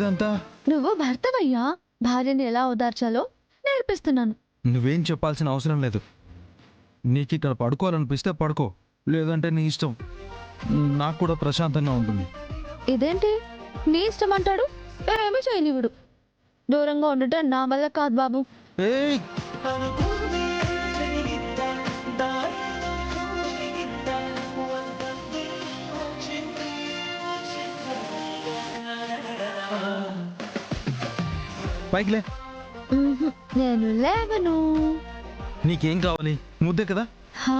ఇదంతా? నువ్వు భర్తవయ్యా, భార్యని ఎలా ఓదార్చాలో నేర్పిస్తున్నాను. నువ్వేం చెప్పాల్సిన అవసరం లేదు. నీకు ఇక్కడ పడుకోవాలనిపిస్తే పడుకో, లేదంటే నీ ఇష్టం. నాకు కూడా ప్రశాంతంగా ఉంటుంది. ఇదేంటి నీ ఇష్టం అంటాడు, ఏమీ చేయనివుడు. దూరంగా ఉండటం నా వల్ల కాదు బాబు. ఏయ్, పైకిలే. నేను లేవను. నీకేం కావాలి? ముద్దే కదా. హా,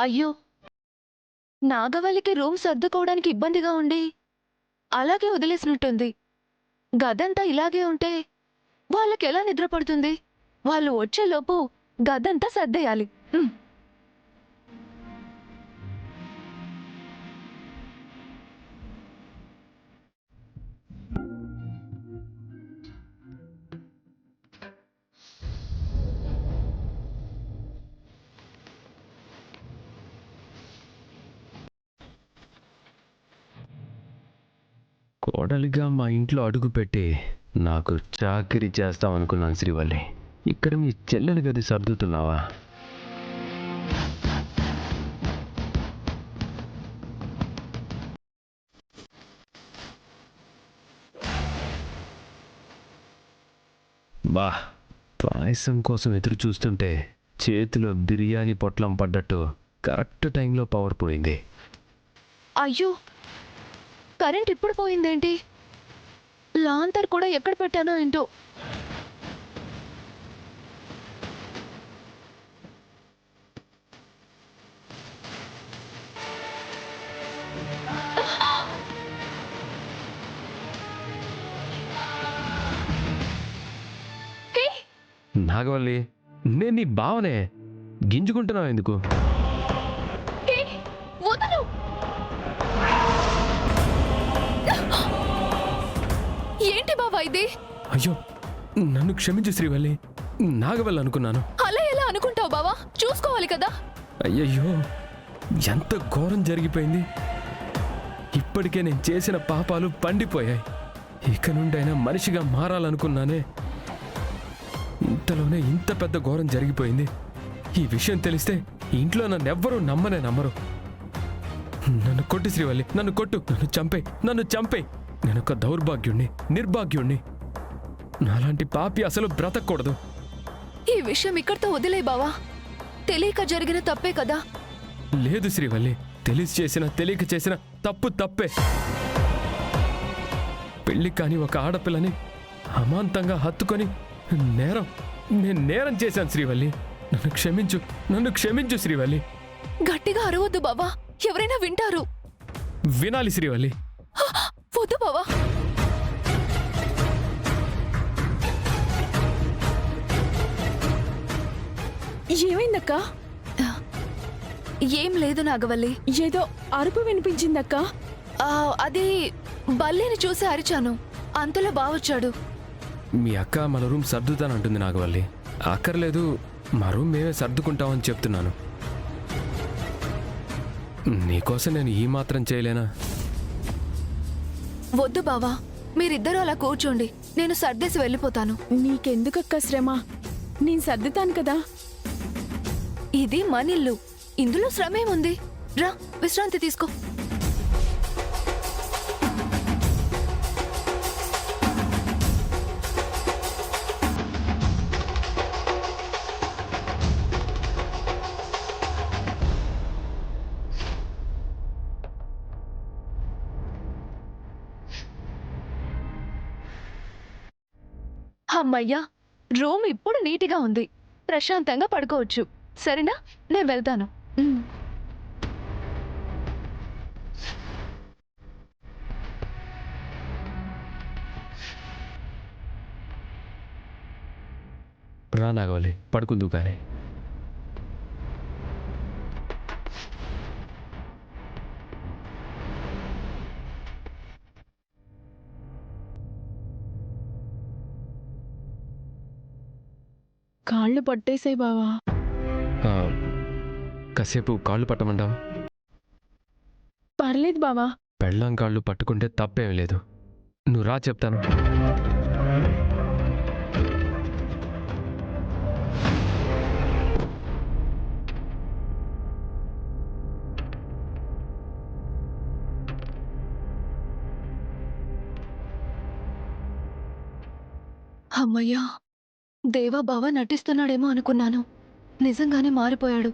అయ్యో, నాగవల్లికి రూమ్ సర్దుకోవడానికి ఇబ్బందిగా ఉండి అలాగే వదిలేసినట్టుంది. గదంతా ఇలాగే ఉంటే వాళ్ళకి ఎలా నిద్ర పడుతుంది? వాళ్ళు వచ్చేలోపు గదంతా సర్దేయాలి. కోడలిగా మా ఇంట్లో అడుగుపెట్టి నాకు చాకరీ చేస్తాం అనుకున్నాను శ్రీవల్లి. ఇక్కడ మీ చెల్లెలు గది సర్దుతున్నావా? బా, పాయసం కోసం ఎదురు చూస్తుంటే చేతిలో బిర్యానీ పొట్లం పడ్డట్టు కరెక్ట్ టైంలో పవర్ పోయింది. అయ్యో, కరెంట్ ఇప్పుడు పోయిందేంటి? లాంతర్ కూడా ఎక్కడ పెట్టానో ఏంటో. నాగవల్లి, నేను నీ బావనే. గింజుకుంటున్నావు ఎందుకు? వదలు. ఏంటి బాబా ఇది? అయ్యో, నన్ను క్షమించు శ్రీవల్లి. నాగవల్లి అనుకున్నాను. అలా ఎలా అనుకుంటావు బావా? చూసుకోవాలి కదా. అయ్యయ్యో, ఎంత ఘోరం జరిగిపోయింది. ఇప్పటికే నేను చేసిన పాపాలు పండిపోయాయి. ఇక నుండైనా మనిషిగా మారాలనుకున్నానే, ఇంతలోనే ఇంత పెద్ద ఘోరం జరిగిపోయింది. ఈ విషయం తెలిస్తే ఇంట్లో నన్నెవ్వరూ నమ్మరు. నన్ను కొట్టు శ్రీవల్లి, నన్ను కొట్టు, నన్ను చంపే. నేనొక దౌర్భాగ్యుణ్ణి, నిర్భాగ్యుణ్ణి. నాలాంటి పాపి అసలు బ్రతకూడదు. ఈ విషయం ఇక్కడితో వదిలే బావా. తెలియక జరిగిన తప్పే కదా. లేదు శ్రీవల్లి, తెలిసి చేసిన తెలియక చేసిన తప్పు తప్పే. పెళ్లి కాని ఒక ఆడపిల్లని అమాంతంగా హత్తుకొని నేను నేరం చేశాను శ్రీవల్లి. నన్ను క్షమించు శ్రీవల్లి. గట్టిగా అరవద్దు బావా, ఎవరైనా వింటారు. వినాలి శ్రీవల్లి. వద్దు బావా. ఏమైందక్క? ఏం లేదు నాగవల్లి. ఏదో అరుపు వినిపించిందక్క. అది బల్లిని చూసి అరిచాను, అంతలో బావొచ్చాడు. మీ అక్క మన రూమ్ సర్దుతానంటుంది నాగవల్లి. అక్కర్లేదు, మా రూమ్ మేమే సర్దుకుంటామని చెప్తున్నాను. నీకోసం నేను ఈ మాత్రం చేయలేనా? వద్దు బావా, మీరిద్దరూ అలా కూర్చోండి, నేను సర్దేసి వెళ్ళిపోతాను. నీకెందుకక్క శ్రమ? నేను సర్దుతాను కదా. ఇది మనిల్లు, ఇందులో శ్రమేముంది? రా విశ్రాంతి తీసుకో. అమ్మయ్యా, రూమ్ ఇప్పుడు నీట్గా ఉంది. ప్రశాంతంగా పడుకోవచ్చు. సరేనా, నేను వెళ్తాను. రా నాగవల్లి, పడుకుందు కానీ. కాళ్ళు పట్టేసాయి బావా. కాసేపు కాళ్ళు పట్టమంటావా? పర్లేదు బావా. పెళ్ళాం కాళ్ళు పట్టుకుంటే తప్పేం లేదు. నువ్వు రా చెప్తాను. అమ్మయ్యా, దేవా బావ నటిస్తున్నాడేమో అనుకున్నాను. నిజంగానే మారిపోయాడు.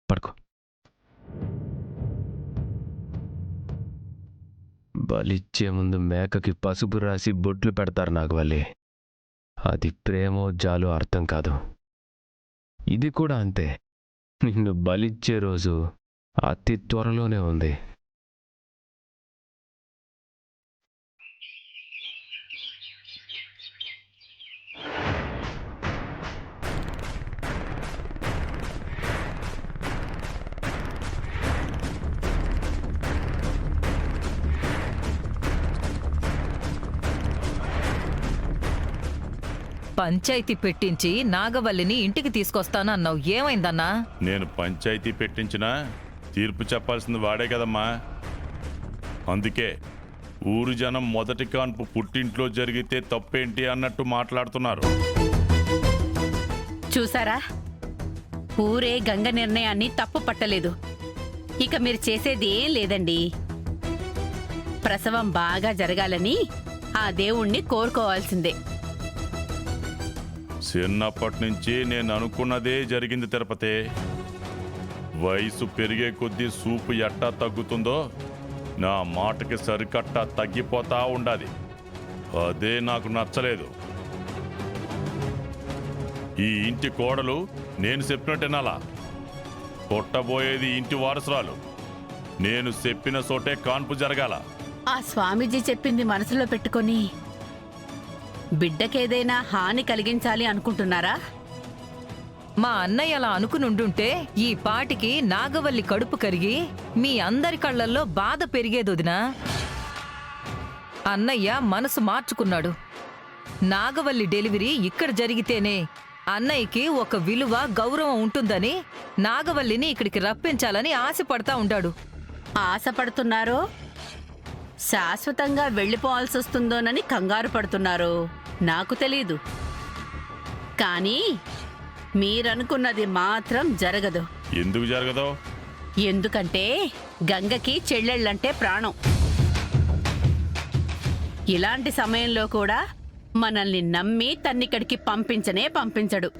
పడుకో. బలిచ్చే ముందు మేకకి పసుపు రాసి బొట్లు పెడతారు నాగవల్లి. అది ప్రేమో జాలో అర్థం కాదు. ఇది కూడా అంతే. నిన్ను బలిచ్చే రోజు అతి త్వరలోనే ఉంది. పంచాయతీ పెట్టించి నాగవల్లిని ఇంటికి తీసుకొస్తానన్నావు, ఏమైందన్నా? నేను పంచాయతీ పెట్టించినా తీర్పు చెప్పాల్సింది వాడే కదమ్మా. అందుకే ఊరు జనం మొదటి కాన్పు పుట్టింట్లో జరిగితే తప్పేంటి అన్నట్టు మాట్లాడుతున్నారు. చూసారా, ఊరే గంగ నిర్ణయాన్ని తప్పు పట్టలేదు. ఇక మీరు చేసేది ఏం లేదండి. ప్రసవం బాగా జరగాలని ఆ దేవుణ్ణి కోరుకోవాల్సిందే. చిన్నప్పటి నుంచి నేను అనుకున్నదే జరిగింది తిరుపతి. వయసు పెరిగే కొద్దీ సూపు ఎట్టా తగ్గుతుందో నా మాటకి సరికట్టా తగ్గిపోతా ఉండాది. అదే నాకు నచ్చలేదు. ఈ ఇంటి కోడలు నేను చెప్పినట్టేనాలా? కొట్టబోయేది ఇంటి వారసురాలు. నేను చెప్పిన చోటే కాన్పు జరగాల. ఆ స్వామీజీ చెప్పింది మనసులో పెట్టుకొని బిడ్డకేదైనా హాని కలిగించాలి అనుకుంటున్నారా? మా అన్నయ్య అలా అనుకునుండుంటే ఈ పాటికి నాగవల్లి కడుపు కరిగి మీ అందరి కళ్ళల్లో బాధ పెరిగేదొదినా. అన్నయ్య మనసు మార్చుకున్నాడు. నాగవల్లి డెలివరీ ఇక్కడ జరిగితేనే అన్నయ్యకి ఒక విలువ గౌరవం ఉంటుందని నాగవల్లిని ఇక్కడికి రప్పించాలని ఆశపడతా ఉండాడు. ఆశపడుతున్నారో శాశ్వతంగా వెళ్ళిపోవాల్సి వస్తుందోనని కంగారు పడుతున్నారు. నాకు తెలీదు. కానీ మీరనుకున్నది మాత్రం జరగదు. ఎందుకు జరగదు? ఎందుకంటే గంగకి చెల్లెళ్ళంటే ప్రాణం. ఇలాంటి సమయంలో కూడా మనల్ని నమ్మి తన్నిక్కడికి పంపించడు.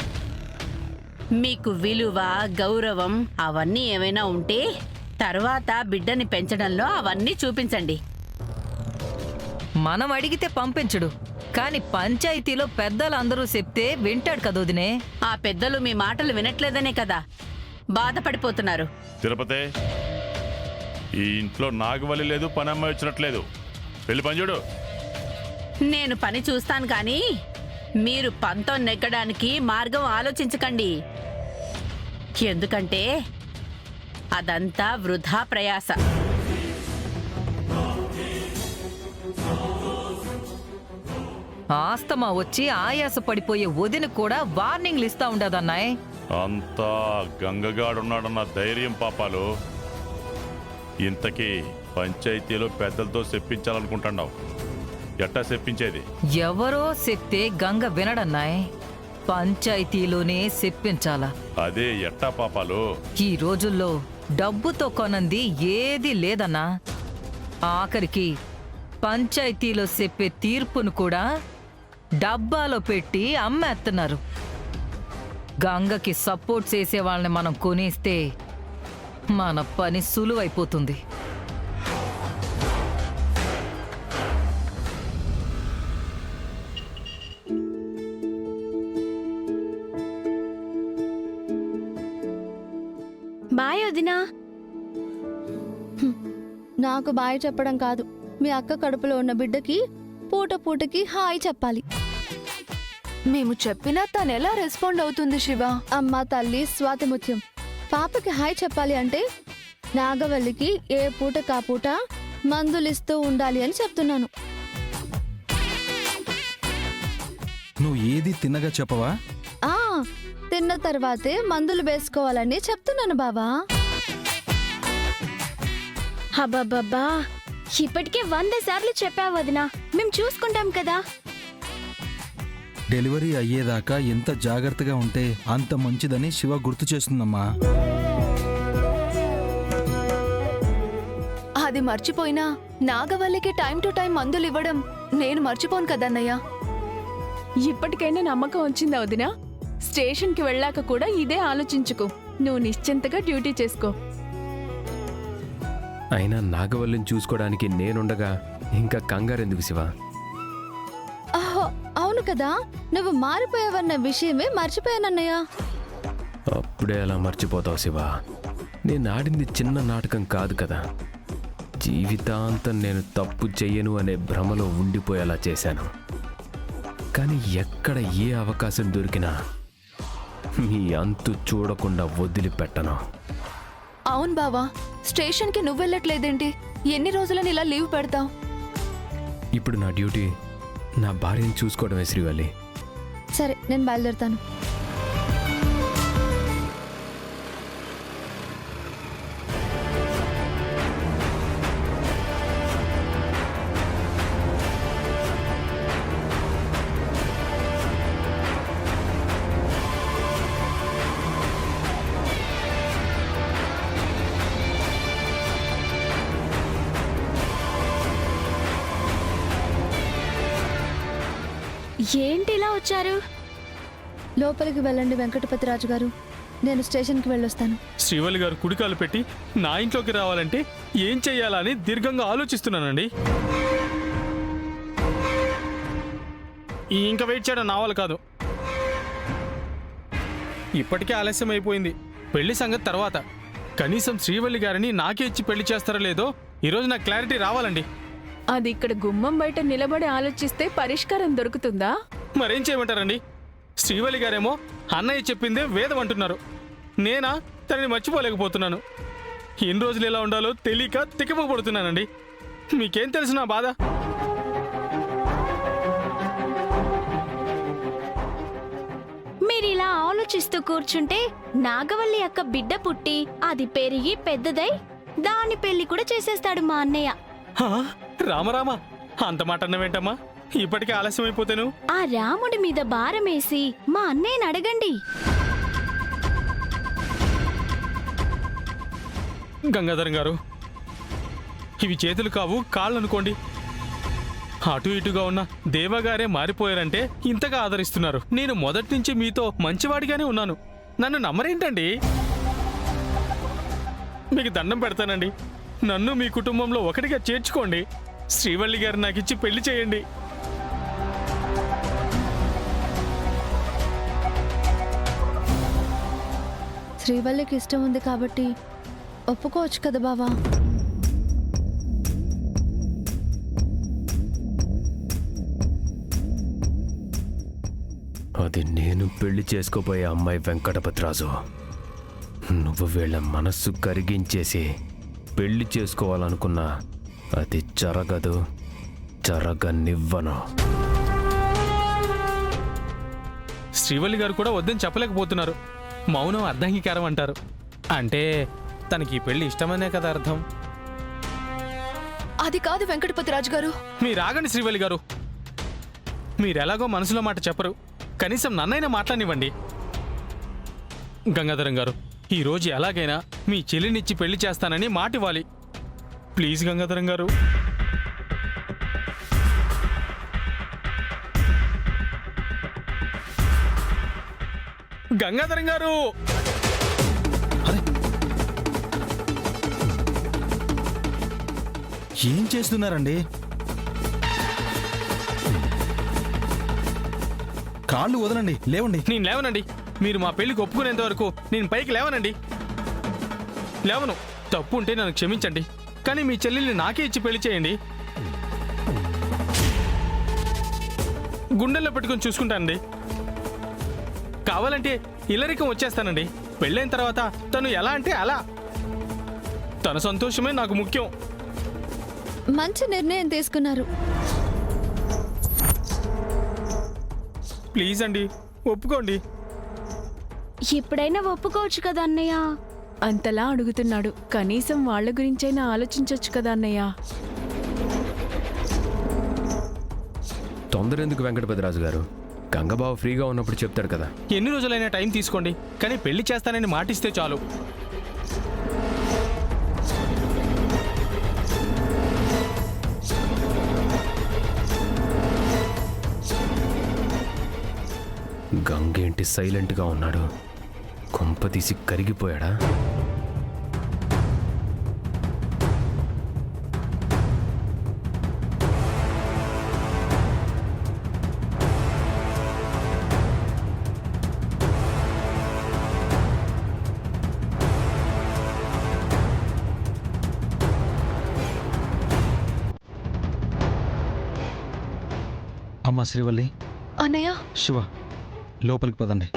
మీకు విలువ, గౌరవం అవన్నీ ఏమైనా ఉంటే తర్వాత బిడ్డని పెంచడంలో అవన్నీ చూపించండి. మనం అడిగితే పంపించడు, కాని పంచాయతీలో పెద్దలందరూ చెప్తే వింటాడు కదోదినే. ఆ పెద్దలు మీ మాటలు వినట్లేదనే కదా బాధపడిపోతున్నారు. తిరుపతి, ఈ ఇంట్లో నాగవల్లి లేదు, పనమ్మాయి వచ్చినట్లేదు. వెళ్ళి పని చూడు. నేను పని చూస్తాను కానీ మీరు పంతం నెగ్గడానికి మార్గం ఆలోచించకండి. ఎందుకంటే అదంతా వృధా ప్రయాస. ఆస్తమా వచ్చి ఆయాస పడిపోయే వదిన కూడా వార్నింగ్లు ఇస్తా ఉండదన్నాయ్. అంతా గంగగాడున్నాడన్న ధైర్యం పాపాలు. ఇంతకీ పంచాయతీలో పెద్దలతో చెప్పించాలనుకుంటున్నావు. ఎట్టా చెప్పించేది? ఎవరో చెప్తే గంగ వినడన్నాయ్. పంచాయతీలోనే చెప్పించాలా. అదే ఎట్టా పాపాలు? ఈ రోజుల్లో డబ్బుతో కొనంది ఏదీ లేదన్నా. ఆఖరికి పంచాయతీలో చెప్పే తీర్పును కూడా డబ్బాలో పెట్టి అమ్మేస్తున్నారు. గంగకి సపోర్ట్ చేసే వాళ్ళని మనం కొనేస్తే మన పని సులువైపోతుంది. బాయ్ వదినా. నాకు బాయ్ చెప్పడం కాదు, మీ అక్క కడుపులో ఉన్న బిడ్డకి పూట పూటకి హాయ్ చెప్పాలి. మేము చెప్పినా తను ఎలా రెస్పాండ్ అవుతుంది శివ? అమ్మ తల్లి స్వాతి ముత్యం, పాపకి హాయ్ చెప్పాలి అంటే నాగవల్లికి ఏ పూట కాపూట మందులిస్తూ ఉండాలి అని చెప్తున్నాను. నువ్వు ఏది తిన్నగా చెప్పవా? ఆ తిన్న తర్వాతే మందులు వేసుకోవాలని చెప్తున్నాను బావా. అబ్బబ్బబ్బా, ఇప్పటికే 100 సార్లు చెప్పావు వదినా, మేము చూసుకుంటాం కదా. డెలివరీ అయ్యేదాకా ఎంత జాగ్రత్తగా ఉంటే అంత మంచిదని శివ గుర్తు చేస్తుందమ్మా. అది మర్చిపోయినా నాగవల్లికి టైం టు టైం మందులు ఇవ్వడం నేను మర్చిపోను కదన్నయ్య. ఇప్పటికైనా నమ్మకం వచ్చిందా వదినా? స్టేషన్కి వెళ్ళాక కూడా ఇదే ఆలోచించుకో. నువ్వు నిశ్చింతగా డ్యూటీ చేసుకో. అయినా నాగవల్లిని చూసుకోవడానికి నేనుండగా ఇంకా కంగారెందుకు శివ? అహో అవును కదా, నువ్వు మారిపోయావన్న విషయమే మర్చిపోయానన్నయ్య. అప్పుడే అలా మర్చిపోతావు శివ? నేను ఆడింది చిన్న నాటకం కాదు కదా. జీవితాంతం నేను తప్పు చెయ్యను అనే భ్రమలో ఉండిపోయేలా చేశాను. కానీ ఎక్కడ ఏ అవకాశం దొరికినా మీ అంతు చూడకుండా వదిలిపెట్టను. అవును బావా, స్టేషన్కి నువ్వెళ్ళట్లేదేంటి? ఎన్ని రోజులని ఇలా లీవ్ పెడతావు? ఇప్పుడు నా డ్యూటీ నా భార్యను చూసుకోవడమే శ్రీవల్లి. సరే నేను బయలుదేరుతాను. ఏంటి ఇలా వచ్చారు? లోపలికి వెళ్ళండి వెంకటపతిరాజు గారు, నేను స్టేషన్కి వెళ్ళొస్తాను. శ్రీవల్లి గారు కుడికాలు పెట్టి నా ఇంట్లోకి రావాలంటే ఏం చెయ్యాలని దీర్ఘంగా ఆలోచిస్తున్నానండి. ఇంకా వెయిట్ చేయడం నా వల్ల కాదు. ఇప్పటికే ఆలస్యం అయిపోయింది. పెళ్లి సంగతి తర్వాత. కనీసం శ్రీవల్లి గారిని నాకే ఇచ్చి పెళ్లి చేస్తారో లేదో ఈరోజు నాకు క్లారిటీ రావాలండి. అది ఇక్కడ గుమ్మం బయట నిలబడి ఆలోచిస్తే పరిష్కారం దొరుకుతుందా? మరేం చేయమంటారండి? శ్రీవల్లి గారేమో అన్నయ్య చెప్పిందే వేదం అంటున్నారు. నేనా తనని మర్చిపోలేకపోతున్నాను. ఎన్ని రోజులు ఎలా ఉండాలో తెలియక తిక్కమపడుతున్నానండి. మీకేం తెలుసు నా బాధ? మీరు ఇలా ఆలోచిస్తూ కూర్చుంటే నాగవల్లి అక్క బిడ్డ పుట్టి అది పెరిగి పెద్దదై దాని పెళ్లి కూడా చేసేస్తాడు మా అన్నయ్య. హా? రామరామ, అంత మాట అన్నవేంటమ్మా? ఇప్పటికే ఆలస్యం అయిపోతాను. ఆ రాముడి మీద భారమేసి మా అన్నయ్యని అడగండి. గంగాధరం గారు, ఇవి చేతులు కావు కాళ్ళు అనుకోండి. అటు ఇటుగా ఉన్న దేవగారే మారిపోయారంటే ఇంతగా ఆదరిస్తున్నారు. నేను మొదటి నుంచి మీతో మంచివాడిగానే ఉన్నాను. నన్ను నమ్మరేంటండి? మీకు దండం పెడతానండి. నన్ను మీ కుటుంబంలో ఒకటిగా చేర్చుకోండి. శ్రీవల్లి గారు నాకిచ్చి పెళ్లి చేయండి. శ్రీవల్లికి ఇష్టం ఉంది కాబట్టి ఒప్పుకోవచ్చు కదా బావా. అది నేను పెళ్లి చేసుకోబోయే అమ్మాయి వెంకటపతిరాజు. నువ్వు వీళ్ళ మనస్సు కరిగించేసి పెళ్లి చేసుకోవాలనుకున్నా అది జరగదు, జరగనివ్వను. శ్రీవల్లి గారు కూడా వద్దని చెప్పలేకపోతున్నారు. మౌనం అర్ధాంగీకారం అంటారు. అంటే తనకి ఈ పెళ్లి ఇష్టమనే కదా అర్థం. అది కాదు వెంకటపతి రాజు గారు. మీరు ఆగండి శ్రీవల్లి గారు. మీరెలాగో మనసులో మాట చెప్పరు, కనీసం నన్నైనా మాట్లాడివ్వండి. గంగాధరం గారు, ఈరోజు ఎలాగైనా మీ చెల్లినిచ్చి పెళ్లి చేస్తానని మాట ఇవ్వాలి. ప్లీజ్ గంగాధరం గారు. గంగాధరం గారు, ఏం చేస్తున్నారండి? కాళ్ళు వదలండి, లేవండి. నేను లేవనండి. మీరు మా పెళ్లికి ఒప్పుకునేంత వరకు నేను పైకి లేవనండి. లేవను. తప్పు ఉంటే నన్ను క్షమించండి, కానీ మీ చెల్లెల్ని నాకే ఇచ్చి పెళ్లి చేయండి. గుండెల్లో పెట్టుకొని చూసుకుంటానండి. కావాలంటే ఇల్లరికం వచ్చేస్తానండి. పెళ్ళైన తర్వాత తను ఎలా అంటే అలా. తన సంతోషమే నాకు ముఖ్యం. మంచి నిర్ణయం తీసుకున్నారు. ప్లీజ్ అండి, ఒప్పుకోండి. ఎప్పుడైనా ఒప్పుకోవచ్చు కదా అన్నయ్య. అంతలా అడుగుతున్నాడు, కనీసం వాళ్ళ గురించైనా ఆలోచించొచ్చు కదా అన్నయ్య. తొందర ఎందుకు వెంకటపతి రాజు గారు? గంగబాబు ఫ్రీగా ఉన్నప్పుడు చెప్తాడు కదా. ఎన్ని రోజులైనా టైం తీసుకోండి, కానీ పెళ్లి చేస్తానని మాటిస్తే చాలు. గంగేంటి సైలెంట్గా ఉన్నాడు? కొంప తీసి కరిగిపోయాడా? అమ్మా శ్రీవల్లి, అన్నయ్య, శివ, లోపలికి పదండి.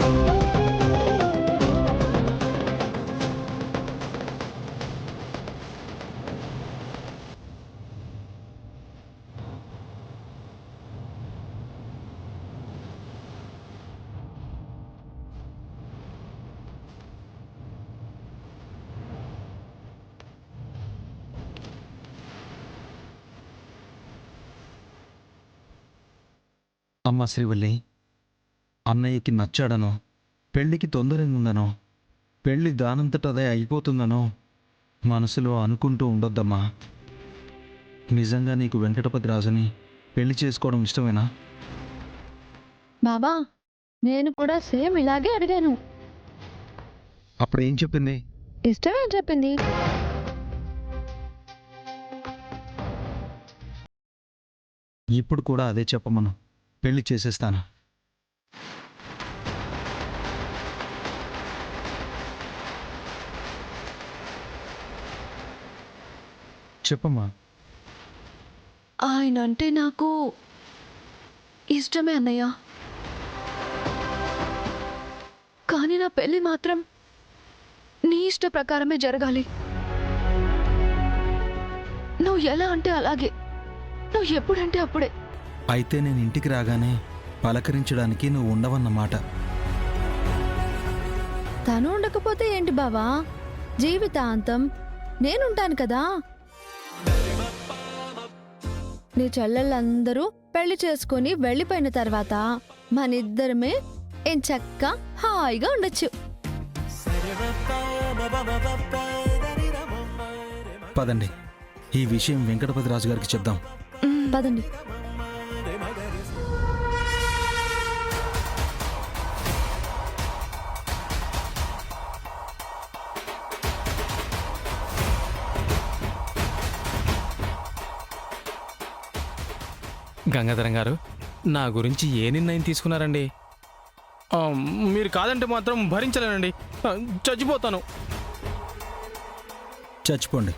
అమ్మా శ్రీవల్లి, అన్నయ్యకి నచ్చాడనో, పెళ్ళికి తొందరగా పెళ్ళి దానంతటదే అయిపోతుందనో మనసులో అనుకుంటూ ఉండొద్దమ్మా. నిజంగా నీకు వెంకటపతి రాజుని పెళ్లి చేసుకోవడం ఇష్టమేనా? బాబా, నేను కూడా సేమ్ ఇలాగే అడిగాను. అప్పుడు ఏం చెప్పింది? ఇష్టమే అని చెప్పింది. ఇప్పుడు కూడా అదే చెప్పమను, పెళ్లి చేసేస్తాను. చెప్పమ్మా. ఆయన అంటే నాకు ఇష్టమే అన్నయ్య, కానీ నా పెళ్లి మాత్రం నీ ఇష్ట ప్రకారమే జరగాలి. నువ్వు ఎలా అంటే అలాగే, నువ్వు ఎప్పుడంటే అప్పుడే. అయితే నేను ఇంటికి రాగానే పలకరించడానికి నువ్వు ఉండవన్నమాట. తను ఉండకపోతే ఏంటి బావా, జీవితాంతం నేనుంటాను కదా. నీ చెల్లెళ్ళందరూ పెళ్లి చేసుకుని వెళ్ళిపోయిన తర్వాత మనిద్దరమే ఎంచక్కా హాయిగా ఉండొచ్చు. పదండి, ఈ విషయం వెంకటపతి రాజు గారికి చెప్దాం. పదండి. గంగాధరం గారు, నా గురించి ఏ నిర్ణయం తీసుకున్నారండి? మీరు కాదంటే మాత్రం భరించలేనండి. చచ్చిపోతాను. చచ్చిపోండి.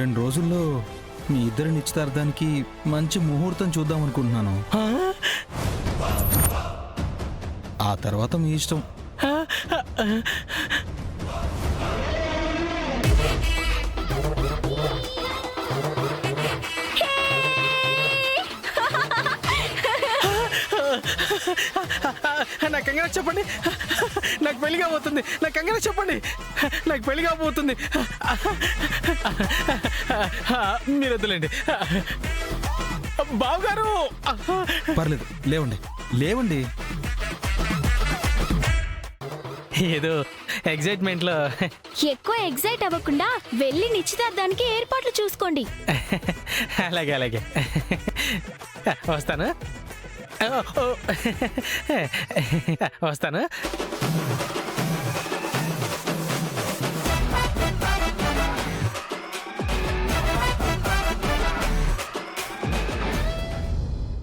రెండు రోజుల్లో మీ ఇద్దరి నిశ్చితార్థానికి మంచి ముహూర్తం చూద్దాం అనుకుంటున్నాను. ఆ తర్వాత మీ ఇష్టం. నా కంగారు చెప్పండి, నాకు పెళ్లి కాబోతుంది. నా కంగారు చెప్పండి, నాకు పెళ్లి కాబోతుంది. మీరు వద్దులేండి బావగారు. పర్లేదు, లేవండి లేవండి. ఏదో ఎగ్జైట్మెంట్లో. ఎక్కువ ఎగ్జైట్ అవ్వకుండా వెళ్ళి నిశ్చితార్థానికి ఏర్పాట్లు చూసుకోండి. అలాగే అలాగే వస్తాను. వస్తాను.